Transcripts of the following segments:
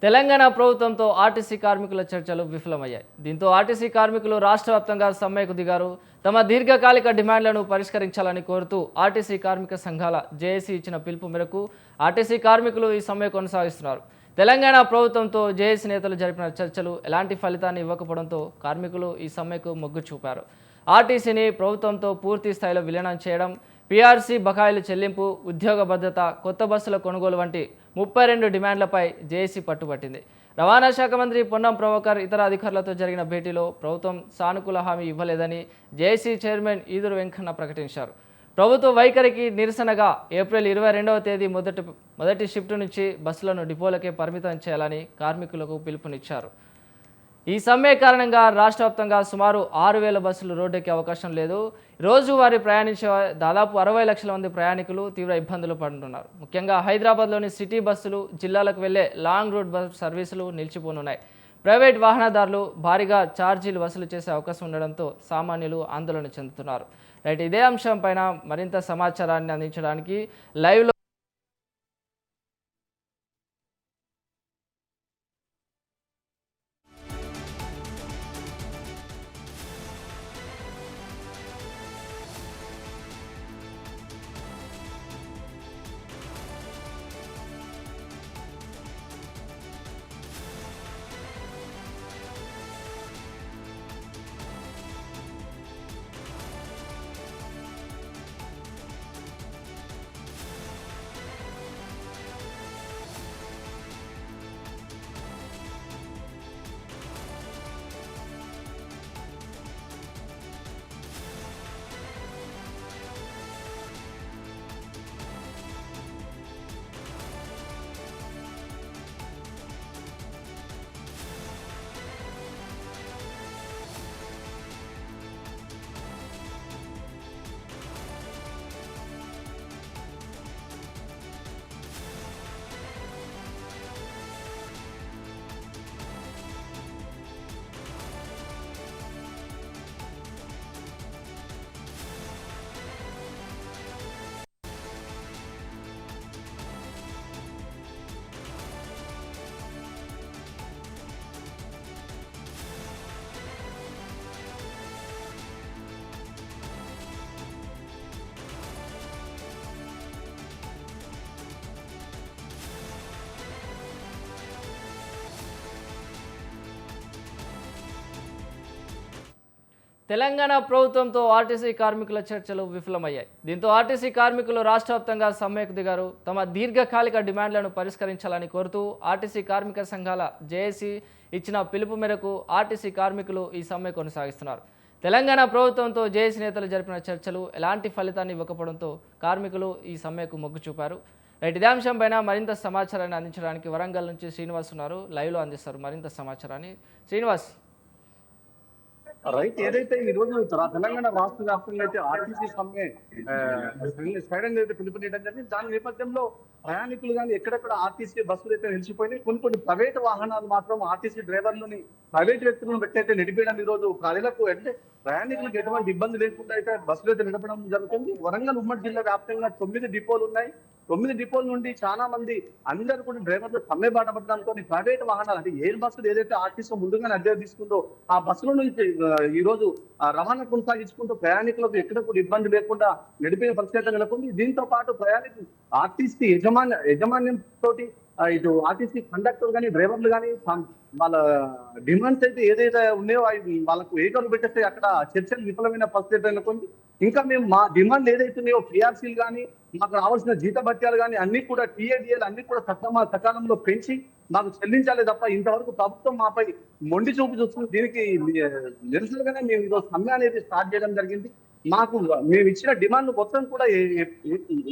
తెలంగాణ ప్రభుత్వంతో ఆర్టీసీ కార్మికుల చర్చలు విఫలమయ్యాయి. దీంతో ఆర్టీసీ కార్మికులు రాష్ట్ర వ్యాప్తంగా సమ్మెకు దిగారు. తమ దీర్ఘకాలిక డిమాండ్లను పరిష్కరించాలని కోరుతూ ఆర్టీసీ కార్మిక సంఘాల జేఏసీ ఇచ్చిన పిలుపు మేరకు ఆర్టీసీ కార్మికులు ఈ సమ్మె కొనసాగిస్తున్నారు. తెలంగాణ ప్రభుత్వంతో జేఏసీ నేతలు జరిపిన చర్చలు ఎలాంటి ఫలితాన్ని ఇవ్వకపోవడంతో కార్మికులు ఈ సమ్మెకు మొగ్గు చూపారు. ఆర్టీసీని ప్రభుత్వంతో పూర్తి స్థాయిలో విలీనం చేయడం, పీఆర్సీ బకాయిల చెల్లింపు, ఉద్యోగ భద్రత, కొత్త బస్సుల కొనుగోలు వంటి 32 డిమాండ్లపై జేఏసీ పట్టుబట్టింది. రవాణా శాఖ మంత్రి పొన్నం ప్రభాకర్ ఇతర అధికారులతో జరిగిన భేటీలో ప్రభుత్వం సానుకూల హామీ ఇవ్వలేదని జేఏసీ చైర్మన్ ఈదురు వెంకన్న ప్రకటించారు. ప్రభుత్వ వైఖరికి నిరసనగా ఏప్రిల్ 22వ తేదీ మొదటి షిఫ్ట్ నుంచి బస్సులను డిపోలకే పరిమితం చేయాలని కార్మికులకు పిలుపునిచ్చారు. ఈ సమ్మె కారణంగా రాష్ట్ర వ్యాప్తంగా సుమారు 6,000 బస్సులు రోడ్డెక్కే అవకాశం లేదు. రోజువారీ ప్రయాణించే దాదాపు 60 లక్షల మంది ప్రయాణికులు తీవ్ర ఇబ్బందులు పడుతున్నారు. ముఖ్యంగా హైదరాబాద్లోని సిటీ బస్సులు, జిల్లాలకు వెళ్లే లాంగ్ రూట్ బస్ సర్వీసులు నిలిచిపోనున్నాయి. ప్రైవేట్ వాహనదారులు భారీగా ఛార్జీలు వసూలు చేసే అవకాశం ఉండడంతో సామాన్యులు ఆందోళన చెందుతున్నారు. రైట్, ఇదే అంశంపైన మరింత సమాచారాన్ని అందించడానికి లైవ్లో తెలంగాణ ప్రభుత్వంతో ఆర్టీసీ కార్మికుల చర్చలు విఫలమయ్యాయి. దీంతో ఆర్టీసీ కార్మికులు రాష్ట్ర వ్యాప్తంగా సమ్మెకు దిగారు. తమ దీర్ఘకాలిక డిమాండ్లను పరిష్కరించాలని కోరుతూ ఆర్టీసీ కార్మిక సంఘాల జేఏసీ ఇచ్చిన పిలుపు మేరకు ఆర్టీసీ కార్మికులు ఈ సమ్మె కొనసాగిస్తున్నారు. తెలంగాణ ప్రభుత్వంతో జేఏసీ నేతలు జరిపిన చర్చలు ఎలాంటి ఫలితాన్ని ఇవ్వకపోవడంతో కార్మికులు ఈ సమ్మెకు మొగ్గు చూపారు. రైట్, ఇదే అంశంపైన మరింత సమాచారాన్ని అందించడానికి వరంగల్ నుంచి శ్రీనివాస్ ఉన్నారు, లైవ్లో అందిస్తారు మరింత సమాచారాన్ని. శ్రీనివాస్. రైట్, ఏదైతే ఈ రోజు తెలంగాణ రాష్ట్ర వ్యాప్తంగా అయితే ఆర్టీసీ సమ్మె సైలెంట్ అయితే పిలుపునియడం జరిగింది. దాని నేపథ్యంలో ప్రయాణికులు కానీ ఎక్కడెక్కడ ఆర్టీసీ బస్సులు అయితే నిలిచిపోయినాయి. కొన్ని ప్రైవేట్ వాహనాలు మాత్రం ఆర్టీసీ డ్రైవర్లని ప్రైవేట్ వ్యక్తులను పెట్టయితే నడిపేయడం ఈ రోజు ప్రజలకు అంటే ప్రయాణికులకు ఎటువంటి ఇబ్బంది లేకుండా అయితే బస్సులు అయితే నడపడం జరుగుతుంది. వరంగల్ ఉమ్మడి జిల్లా వ్యాప్తంగా 9 డిపోలు ఉన్నాయి. 9 డిపోల నుండి చాలా మంది అందరూ కూడా డ్రైవర్లు సమ్మె బాట పడడంతో ప్రైవేట్ వాహనాలు అంటే ఎయిర్ బస్సులు ఏదైతే ఆర్టీసీ ముందుగానే అద్దె తీసుకుందో ఆ బస్సుల నుంచి ఈ రోజు రవాణా కొనసాగించుకుంటూ ప్రయాణికులకు ఎక్కడ కూడా ఇబ్బంది లేకుండా నడిపే పరిస్థితి నెలకొంది. దీంతో పాటు ప్రయాణికులు ఆర్టీసీ యాజమాన్యం తోటి ఇటు ఆర్టీసీ కండక్టర్ కానీ డ్రైవర్లు కానీ వాళ్ళ డిమాండ్స్ అయితే ఏదైతే ఉన్నాయో వాళ్ళకు ఏకరు పెట్టేస్తే అక్కడ చర్చలు విఫలమైన పరిస్థితి నెలకొంది. ఇంకా మేము మా డిమాండ్ ఏదైతే ఉన్నాయో పీఆర్సీలు కానీ మాకు రావాల్సిన జీతభత్యాలు కానీ అన్ని కూడా టీఏడిఏలు అన్ని కూడా సకాలంలో పెంచి మాకు చెల్లించాలి తప్ప ఇంతవరకు ప్రభుత్వం మాపై మొండి చూపు చూస్తుంది. దీనికి నిరసనగానే మేము ఈరోజు సమ్మె అనేది స్టార్ట్ చేయడం జరిగింది. మాకు మేము ఇచ్చిన డిమాండ్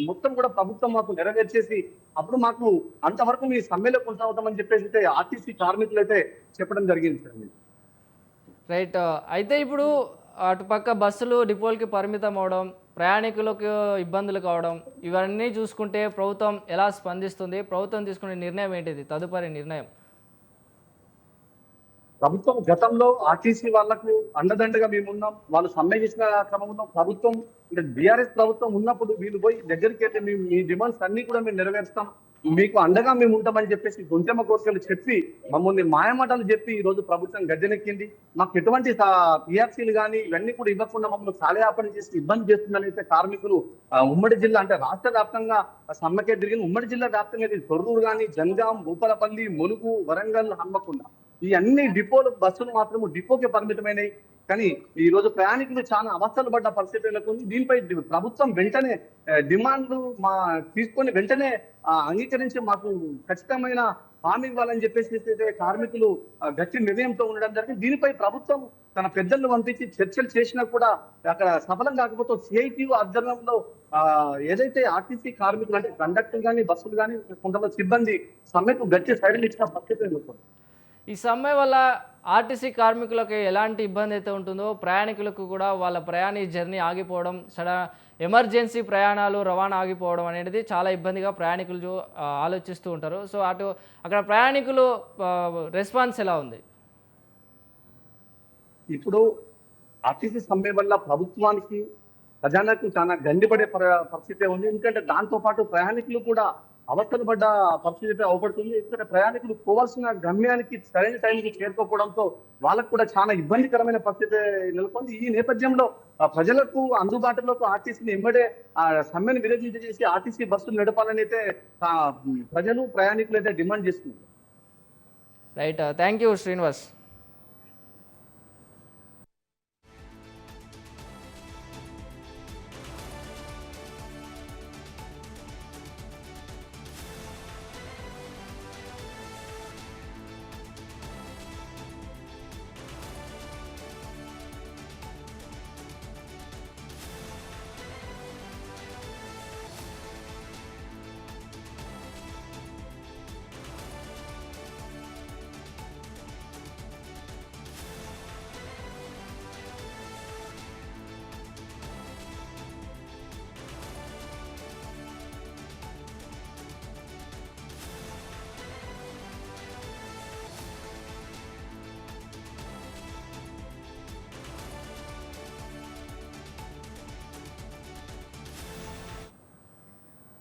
మొత్తం కూడా ప్రభుత్వం మాకు నెరవేర్చేసి అప్పుడు మాకు అంతవరకు మీ సమ్మెలో కొనసాగుతామని చెప్పేసి అయితే ఆర్టీసీ కార్మికులు అయితే చెప్పడం జరిగింది సార్. రైట్, అయితే ఇప్పుడు అటుపక్క బస్సులు డిపోలకి పరిమితం అవడం, ప్రయాణికులకు ఇబ్బందులు కావడం, ఇవన్నీ చూసుకుంటే ప్రభుత్వం ఎలా స్పందిస్తుంది? ప్రభుత్వం తీసుకునే నిర్ణయం ఏంటిది, తదుపరి నిర్ణయం? ప్రభుత్వం గతంలో ఆర్టీసీ వాళ్లకు అండదండగా మేము ఉన్నాం. వాళ్ళు సమ్మె చేసిన క్రమంలో ప్రభుత్వం అంటే బీఆర్ఎస్ ప్రభుత్వం ఉన్నప్పుడు వీళ్ళు పోయి దగ్గరికి అయితే మేము మీ డిమాండ్స్ అన్ని కూడా మేము నెరవేరుస్తాం, మీకు అండగా మేము ఉంటామని చెప్పేసి గొంతెమ్మ కోరికలు చెప్పి మమ్మల్ని మాయమాటలు చెప్పి ఈ రోజు ప్రభుత్వం గద్దెనెక్కింది. మాకు ఎటువంటి పిఆర్సీలు కానీ ఇవన్నీ కూడా ఇవ్వకుండా మమ్మల్ని కాలయాపన చేసి ఇబ్బంది చేస్తుందని అయితే కార్మికులు ఉమ్మడి జిల్లా అంటే రాష్ట్ర వ్యాప్తంగా సమ్మెకే తిరిగింది. ఉమ్మడి జిల్లా వ్యాప్తంగా ఇది తొర్రూరు కానీ, జనగాం, భూపాలపల్లి, ములుగు, వరంగల్, హన్మకొండ ఈ అన్ని డిపోలు బస్సులు మాత్రం డిపోకే పరిమితమైనవి. కానీ ఈ రోజు ప్రయాణికులు చాలా అవస్థలు పడ్డ పరిస్థితి నెలకొంది. దీనిపై ప్రభుత్వం వెంటనే డిమాండ్లు తీసుకొని వెంటనే అంగీకరించి మాకు ఖచ్చితమైన హామీ ఇవ్వాలని చెప్పేసి అయితే కార్మికులు గట్టి నిర్ణయంతో ఉండడం జరిగింది. దీనిపై ప్రభుత్వం తన పెద్దలను పంపించి చర్చలు చేసినా కూడా అక్కడ సఫలం కాకపోతే సిఐటియు ఆధ్వర్యంలో ఏదైతే ఆర్టీసీ కార్మికులు అంటే కండక్టర్ కానీ, బస్సులు కానీ, కొంతమంది సిబ్బంది సమ్మెకు గట్టి సైరన్ ఇచ్చిన పరిస్థితి నెలకొంది. ఈ సమ్మె వల్ల ఆర్టీసీ కార్మికులకు ఎలాంటి ఇబ్బంది అయితే ఉంటుందో ప్రయాణికులకు కూడా వాళ్ళ జర్నీ ఆగిపోవడం, ఎమర్జెన్సీ ప్రయాణాలు రవాణా ఆగిపోవడం అనేది చాలా ఇబ్బందిగా ప్రయాణికులు ఆలోచిస్తూ ఉంటారు. సో అక్కడ ప్రయాణికులు రెస్పాన్స్ ఎలా ఉంది? ఇప్పుడు ఆర్టీసీ సమ్మె వల్ల ప్రభుత్వానికి, ఖజానాకు చాలా గండిపడే పరిస్థితి ఉంది. ఎందుకంటే దాంతో పాటు ప్రయాణికులు కూడా అవస్థలు పడ్డ పరిస్థితి అవపడుతుంది. ఎందుకంటే ప్రయాణికులు పోవాల్సిన గమ్యానికి సరైన టైంకి చేరుకోకపోవడంతో వాళ్ళకు కూడా చాలా ఇబ్బందికరమైన పరిస్థితి నెలకొంది. ఈ నేపథ్యంలో ప్రజలకు అందుబాటులోకి ఆర్టీసీని ఎంబడే సమ్మెను విరమించేసి ఆర్టీసీ బస్సులు నడపాలని అయితే ప్రజలు, ప్రయాణికులు అయితే డిమాండ్ చేస్తున్నారు. Right, thank you Srinivas.